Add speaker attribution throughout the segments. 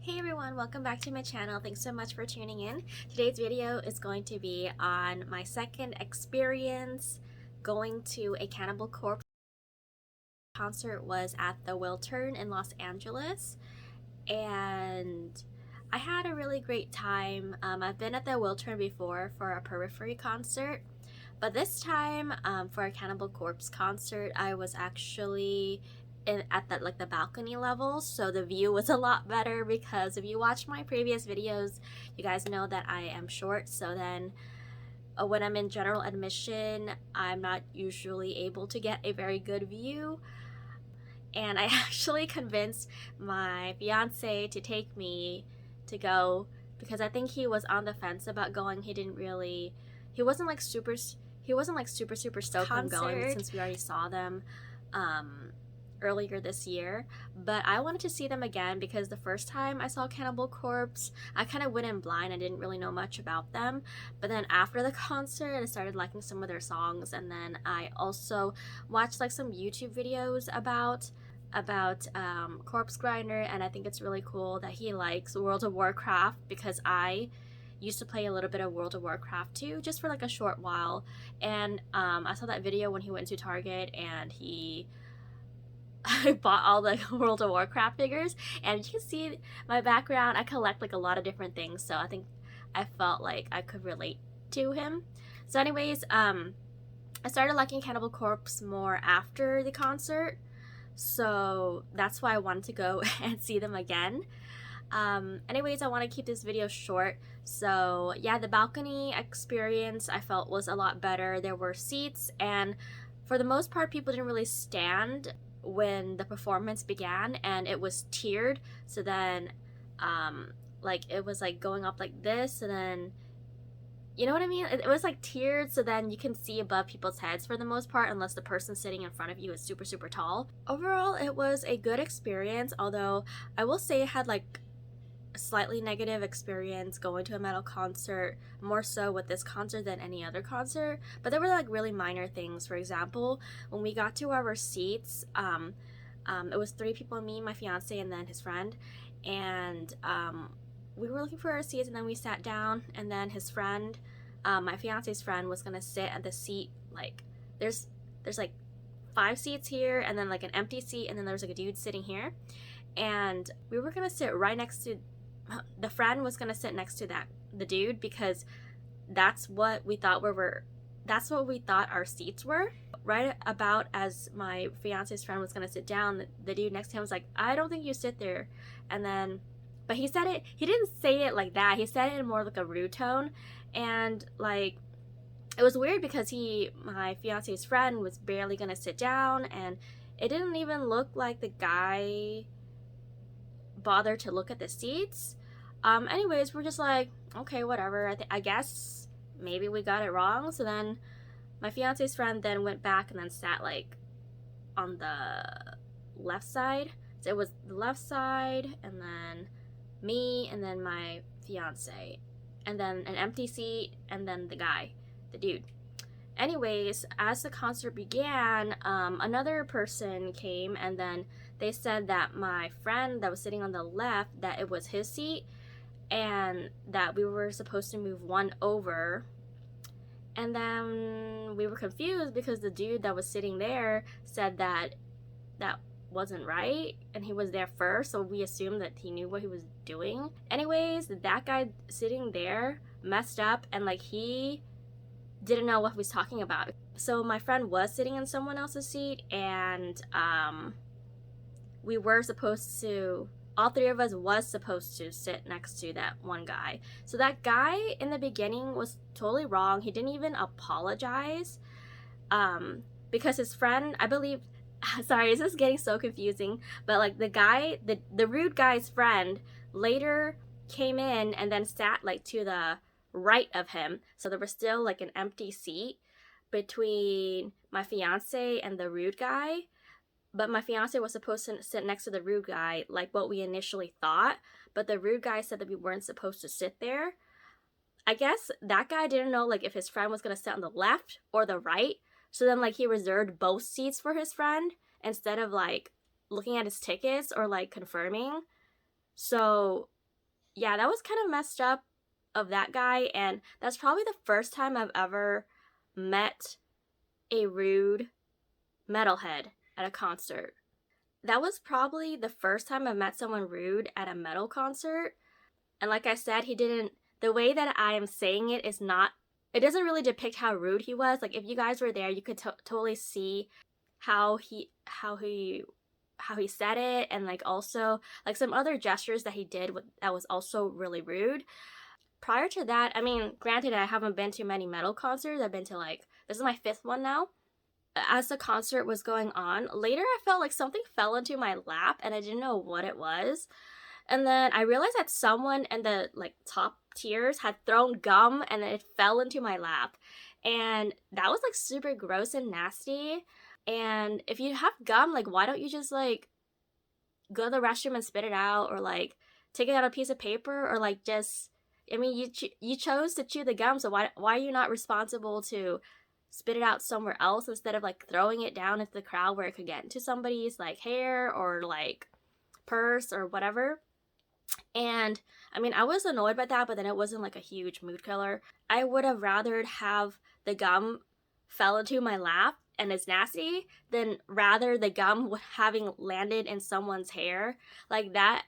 Speaker 1: Hey everyone, welcome back to my channel. Thanks so much for tuning in. Today's video is going to be on my second experience going to a Cannibal Corpse concert. Was at the Wiltern in Los Angeles, and I had a really great time. I've been at the Wiltern before for a Periphery concert, but this time for a Cannibal Corpse concert, I was actually at the balcony level, so the view was a lot better. Because if you watch my previous videos, you guys know that I am short, so then when I'm in general admission, I'm not usually able to get a very good view. And I actually convinced my fiance to take me to go, because I think he was on the fence about going. He wasn't like super stoked on going, since we already saw them earlier this year. But I wanted to see them again because the first time I saw Cannibal Corpse, I kind of went in blind. I didn't really know much about them. But then after the concert, I started liking some of their songs, and then I also watched like some YouTube videos about Corpse Grinder, and I think it's really cool that he likes World of Warcraft, because I used to play a little bit of World of Warcraft too, just for like a short while. And I saw that video when he went to Target and he I bought all the World of Warcraft figures, and you can see my background. I collect like a lot of different things, so I think I felt like I could relate to him. So anyways, I started liking Cannibal Corpse more after the concert, so that's why I wanted to go and see them again. Anyways, I want to keep this video short. So yeah, the balcony experience I felt was a lot better. There were seats, and for the most part, people didn't really stand when the performance began, and it was tiered. So then like it was like going up like this, and then, you know what I mean, it was like tiered, so then you can see above people's heads for the most part, unless the person sitting in front of you is super tall. Overall, it was a good experience, although I will say it had like a slightly negative experience going to a metal concert, more so with this concert than any other concert. But there were like really minor things. For example, when we got to our seats, it was 3 people: me, my fiance, and then his friend. And we were looking for our seats, and then we sat down, and then his friend, my fiance's friend, was gonna sit at the seat, like there's like 5 seats here, and then like an empty seat, and then there's like a dude sitting here. And we were gonna sit right next to, the friend was gonna sit next to the dude, because that's what we thought our seats were. Right about as my fiance's friend was gonna sit down, the dude next to him was like, "I don't think you sit there." And then, but he didn't say it like that. He said it in more like a rude tone. And like, it was weird because my fiance's friend was barely gonna sit down, and it didn't even look like the guy bothered to look at the seats. Anyways, we're just like, okay, whatever. I guess maybe we got it wrong. So then my fiance's friend then went back and then sat like on the left side. So it was the left side, and then me, and then my fiance, and then an empty seat, and then the dude. Anyways, as the concert began, another person came, and then they said that my friend that was sitting on the left, that it was his seat, and that we were supposed to move one over. And then we were confused because the dude that was sitting there said that wasn't right, and he was there first, so we assumed that he knew what he was doing. Anyways, that guy sitting there messed up, and like he didn't know what he was talking about. So my friend was sitting in someone else's seat, and we were supposed to, all 3 of us was supposed to sit next to that one guy. So that guy in the beginning was totally wrong. He didn't even apologize, because his friend, I believe, sorry, this is getting so confusing, but like the rude guy's friend later came in and then sat like to the right of him. So there was still like an empty seat between my fiance and the rude guy. But my fiance was supposed to sit next to the rude guy, like what we initially thought. But the rude guy said that we weren't supposed to sit there. I guess that guy didn't know like if his friend was gonna sit on the left or the right. So then like he reserved both seats for his friend instead of like looking at his tickets or like confirming. So yeah, that was kind of messed up of that guy, and that's probably the first time I've ever met a rude metalhead at a concert. That was probably the first time I met someone rude at a metal concert. And like I said, he didn't, the way that I am saying it is not, it doesn't really depict how rude he was. Like if you guys were there, you could totally see how he said it, and like also like some other gestures that he did that was also really rude. Prior to that, I mean, granted, I haven't been to many metal concerts. I've been to like, this is my fifth one now. As the concert was going on, later I felt like something fell into my lap and I didn't know what it was. And then I realized that someone in the like top tiers had thrown gum and then it fell into my lap. And that was like super gross and nasty. And if you have gum, like why don't you just like go to the restroom and spit it out, or like take it out a piece of paper, or like just, I mean, you chose to chew the gum, so why are you not responsible to spit it out somewhere else instead of like throwing it down into the crowd where it could get into somebody's like hair or like purse or whatever. And I mean, I was annoyed by that, but then it wasn't like a huge mood killer. I would have rather have the gum fell into my lap and it's nasty than rather the gum having landed in someone's hair. Like that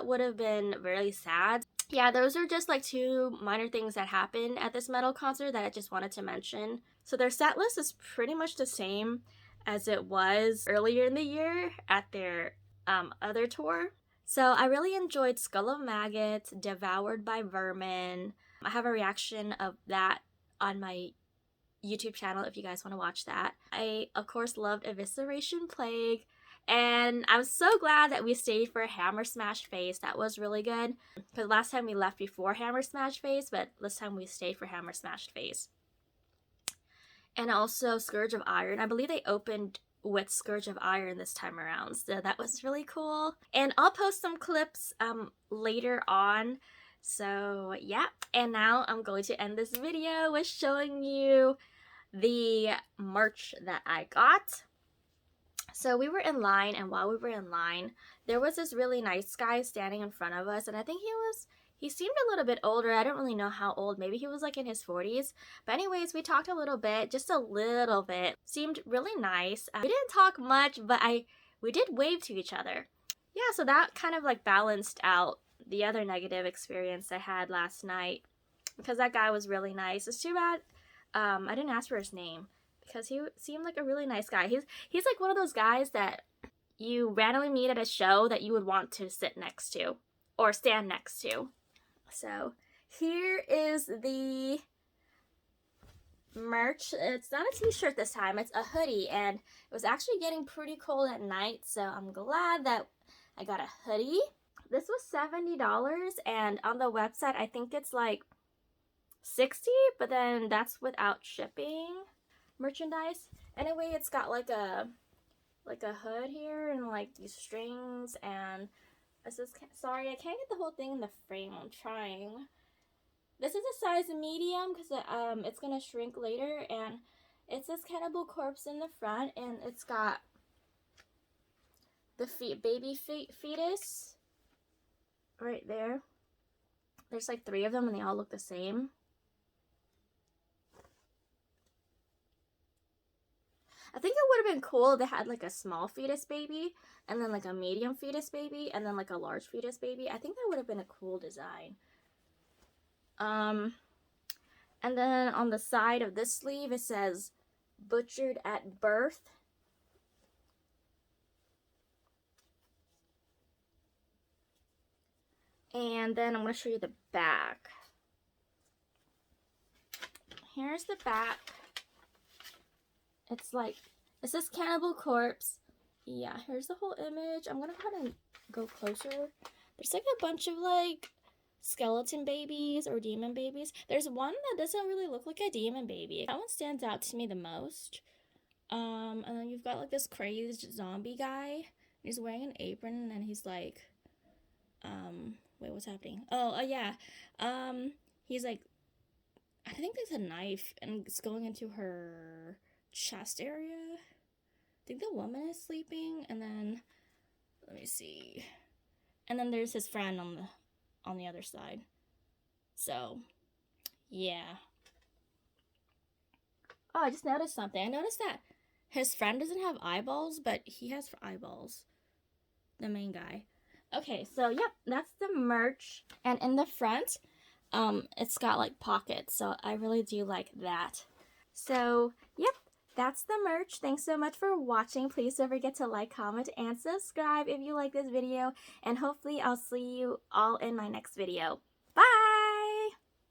Speaker 1: would have been really sad. Yeah, those are just like two minor things that happened at this metal concert that I just wanted to mention. So their set list is pretty much the same as it was earlier in the year at their other tour. So I really enjoyed Skull of Maggots, Devoured by Vermin. I have a reaction of that on my YouTube channel if you guys want to watch that. I, of course, loved Evisceration Plague. And I'm so glad that we stayed for Hammer Smash Face. That was really good. Because last time we left before Hammer Smash Face, but this time we stayed for Hammer Smash Face. And also Scourge of Iron. I believe they opened with Scourge of Iron this time around, so that was really cool. And I'll post some clips later on. So yeah, and now I'm going to end this video with showing you the merch that I got. So we were in line, and while we were in line, there was this really nice guy standing in front of us, and I think he seemed a little bit older. I don't really know how old. Maybe he was like in his 40s. But anyways, we talked a little bit, just a little bit. Seemed really nice. We didn't talk much, but we did wave to each other. Yeah, so that kind of like balanced out the other negative experience I had last night, because that guy was really nice. It's too bad I didn't ask for his name, because he seemed like a really nice guy. He's like one of those guys that you randomly meet at a show that you would want to sit next to or stand next to. So here is the merch. It's not a t-shirt this time, it's a hoodie, and it was actually getting pretty cold at night, so I'm glad that I got a hoodie. This was $70, and on the website I think it's like $60, but then that's without shipping. Merchandise. Anyway, it's got like a hood here and like these strings, and this is, sorry, I can't get the whole thing in the frame. I'm trying. This is a size medium because it's gonna shrink later, and it says Cannibal Corpse in the front, and it's got the baby fetus right there. There's like 3 of them, and they all look the same. I think it would have been cool if they had like a small fetus baby, and then like a medium fetus baby, and then like a large fetus baby. I think that would have been a cool design. And then on the side of this sleeve, it says butchered at birth. And then I'm going to show you the back. Here's the back. It's like, it says Cannibal Corpse. Yeah, here's the whole image. I'm gonna go ahead and go closer. There's like a bunch of like skeleton babies or demon babies. There's one that doesn't really look like a demon baby. That one stands out to me the most. And then you've got like this crazed zombie guy. He's wearing an apron, and he's like, wait, what's happening? Oh, yeah. He's like, I think there's a knife, and it's going into her chest area. I think the woman is sleeping, and then let me see, and then there's his friend on on the other side. So, yeah. Oh, I just noticed something. I noticed that his friend doesn't have eyeballs, but he has eyeballs. The main guy. Okay, so yep, that's the merch. And in the front, it's got like pockets, so I really do like that. So, yep, that's the merch. Thanks so much for watching. Please don't forget to like, comment, and subscribe if you like this video. And hopefully I'll see you all in my next video.